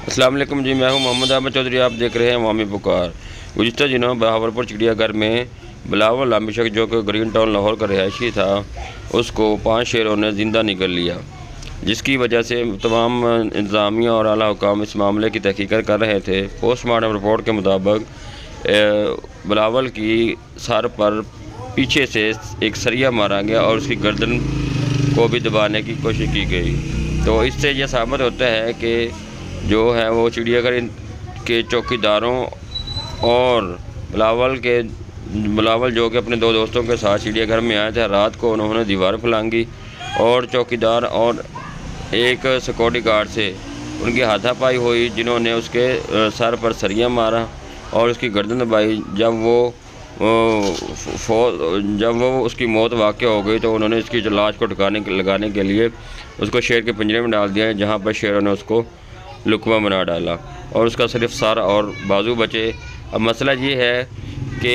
السلام علیکم جی، میں ہوں محمد احمد چودھری، آپ دیکھ رہے ہیں عوامی پکار۔ گزشتہ دنوں بہاولپور چڑیا گھر میں بلاول نامی شخص جو کہ گرین ٹاؤن لاہور کا رہائشی تھا، اس کو 5 شیروں نے زندہ نگل لیا، جس کی وجہ سے تمام انتظامیہ اور اعلیٰ حکام اس معاملے کی تحقیقات کر رہے تھے۔ پوسٹ مارٹم رپورٹ کے مطابق بلاول کی سر پر پیچھے سے ایک سریا مارا گیا اور اس کی گردن کو بھی دبانے کی کوشش کی گئی۔ تو اس سے یہ ثابت ہوتا ہے کہ جو ہے وہ چڑیا گھر کے چوکیداروں اور بلاول جو کہ اپنے 2 دوستوں کے ساتھ چڑیا گھر میں آئے تھے، رات کو انہوں نے دیوار پھلانگی اور چوکیدار اور ایک سیکورٹی گارڈ سے ان کی ہاتھا پائی ہوئی، جنہوں نے اس کے سر پر سریاں مارا اور اس کی گردن دبائی۔ جب وہ اس کی موت واقع ہو گئی تو انہوں نے اس کی لاش کو لگانے کے لیے اس کو شیر کے پنجرے میں ڈال دیا، جہاں پر شیروں نے اس کو لقمہ بنا ڈالا اور اس کا صرف سر اور بازو بچے۔ اب مسئلہ یہ ہے کہ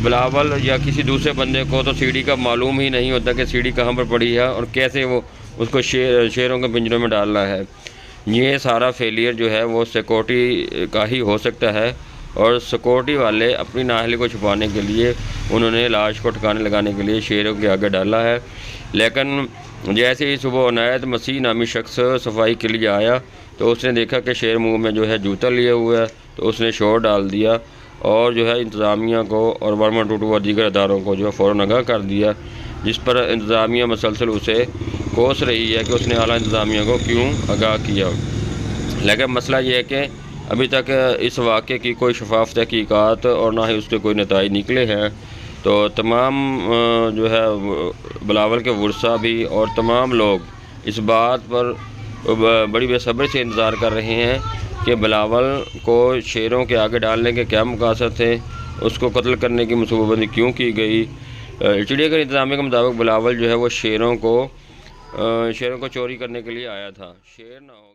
بلاول یا کسی دوسرے بندے کو تو سیڑھی کا معلوم ہی نہیں ہوتا کہ سیڑھی کہاں پر پڑی ہے اور کیسے وہ اس کو شیروں کے پنجروں میں ڈالنا ہے۔ یہ سارا فیلئر جو ہے وہ سیکورٹی کا ہی ہو سکتا ہے، اور سیکورٹی والے اپنی نااہلی کو چھپانے کے لیے انہوں نے لاش کو ٹھکانے لگانے کے لیے شیروں کے آگے ڈالا ہے۔ لیکن جیسے ہی صبح عنایت مسیح نامی شخص صفائی کے لیے آیا تو اس نے دیکھا کہ شیر منہ میں جو ہے جوتا لیے ہوئے ہے، تو اس نے شور ڈال دیا اور جو ہے انتظامیہ کو اور 112 اور دیگر اداروں کو جو ہے فوراً آگاہ کر دیا، جس پر انتظامیہ مسلسل اسے کوس رہی ہے کہ اس نے اعلیٰ انتظامیہ کو کیوں آگاہ کیا۔ لیکن مسئلہ یہ ہے کہ ابھی تک اس واقعے کی کوئی شفاف تحقیقات اور نہ ہی اس کے کوئی نتائج نکلے ہیں۔ تو تمام جو ہے بلاول کے ورثاء بھی اور تمام لوگ اس بات پر بڑی بے صبری سے انتظار کر رہے ہیں کہ بلاول کو شیروں کے آگے ڈالنے کے کیا مقاصد تھے، اس کو قتل کرنے کی منصوبہ بندی کیوں کی گئی۔ چڑیا گھر انتظامیہ کے مطابق بلاول جو ہے وہ شیروں کو چوری کرنے کے لیے آیا تھا، شیر نہ ہو گیا۔